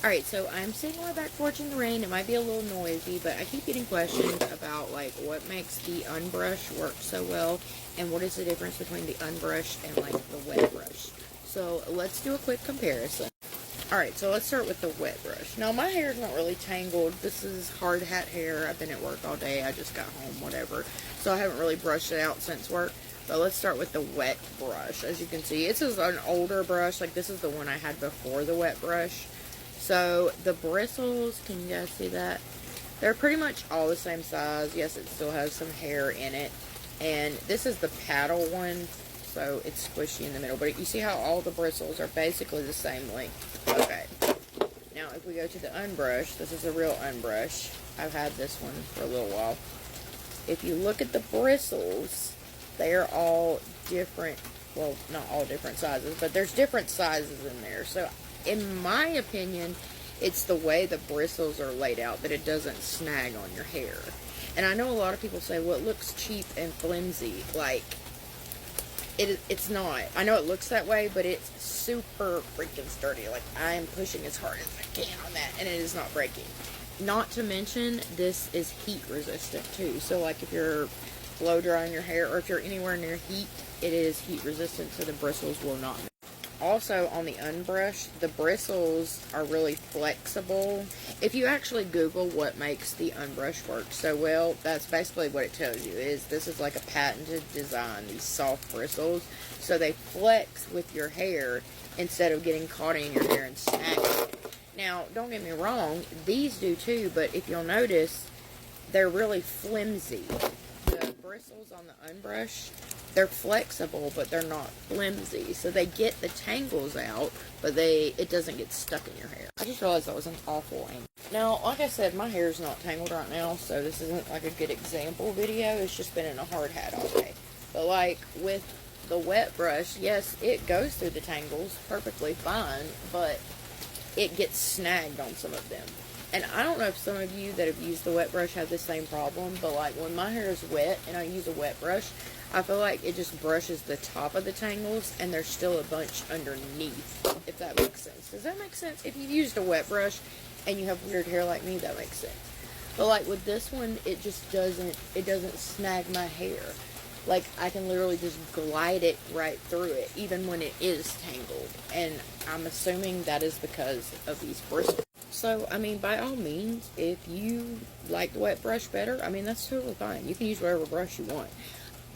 Alright, so I'm sitting on my back porch in the rain. It might be a little noisy, but I keep getting questions about, like, what makes the Unbrush work so well, and what is the difference between the Unbrush and, like, the wet brush. So, let's do a quick comparison. Alright, so let's start with the wet brush. Now, my hair is not really tangled. This is hard hat hair. I've been at work all day. I just got home, whatever. So, I haven't really brushed it out since work. But let's start with the wet brush. As you can see, this is an older brush. Like, this is the one I had before the wet brush. So, the bristles, can you guys see that? They're pretty much all the same size. Yes, it still has some hair in it. And this is the paddle one, so it's squishy in the middle. But you see how all the bristles are basically the same length. Okay. Now, if we go to the Unbrush, this is a real Unbrush. I've had this one for a little while. If you look at the bristles, they are all different. Well, not all different sizes, but there's different sizes in there. So, in my opinion, it's the way the bristles are laid out that it doesn't snag on your hair. And I know a lot of people say, well, it looks cheap and flimsy. Like, it's not. I know it looks that way, but it's super freaking sturdy. Like, I am pushing as hard as I can on that, and it is not breaking. Not to mention, this is heat resistant too. So, like, if you're blow drying your hair, or if you're anywhere near heat, it is heat resistant, so the bristles will not. Also, on the Unbrush, the bristles are really flexible. If you actually Google what makes the Unbrush work so well, that's basically what it tells you. This is like a patented design, these soft bristles. So they flex with your hair instead of getting caught in your hair and snagging it. Now, don't get me wrong, these do too, but if you'll notice, they're really flimsy. The bristles on the Unbrush, they're flexible, but they're not flimsy. So they get the tangles out, but it doesn't get stuck in your hair. I just realized that was an awful angle. Now, like I said, my hair's not tangled right now, so this isn't like a good example video. It's just been in a hard hat all day. But like with the wet brush, yes, it goes through the tangles perfectly fine, but it gets snagged on some of them. And I don't know if some of you that have used the wet brush have the same problem, but like when my hair is wet and I use a wet brush, I feel like it just brushes the top of the tangles and there's still a bunch underneath, if that makes sense. Does that make sense? If you've used a wet brush and you have weird hair like me, that makes sense. But like with this one, it just doesn't snag my hair. Like, I can literally just glide it right through it, even when it is tangled. And I'm assuming that is because of these bristles. So, I mean, by all means, if you like the wet brush better, I mean, that's totally fine. You can use whatever brush you want.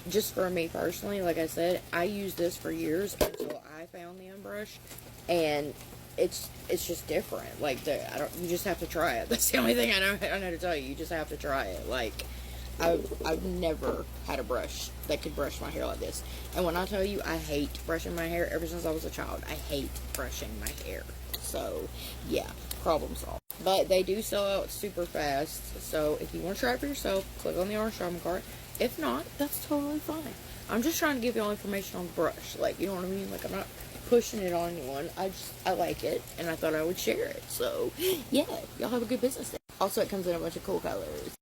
Just for me personally, like I said, I used this for years until I found the Unbrush. And it's just different. Like, you just have to try it. That's the only thing I know to tell you. You just have to try it. Like, I've never had a brush that could brush my hair like this. And when I tell you I hate brushing my hair, ever since I was a child, I hate brushing my hair. So, yeah, problem solved. But they do sell out super fast. So, if you want to try it for yourself, click on the orange shopping cart. If not, that's totally fine. I'm just trying to give you all information on the brush. Like, you know what I mean? Like, I'm not pushing it on anyone. I like it, and I thought I would share it. So, yeah, y'all have a good business day. Also, it comes in a bunch of cool colors.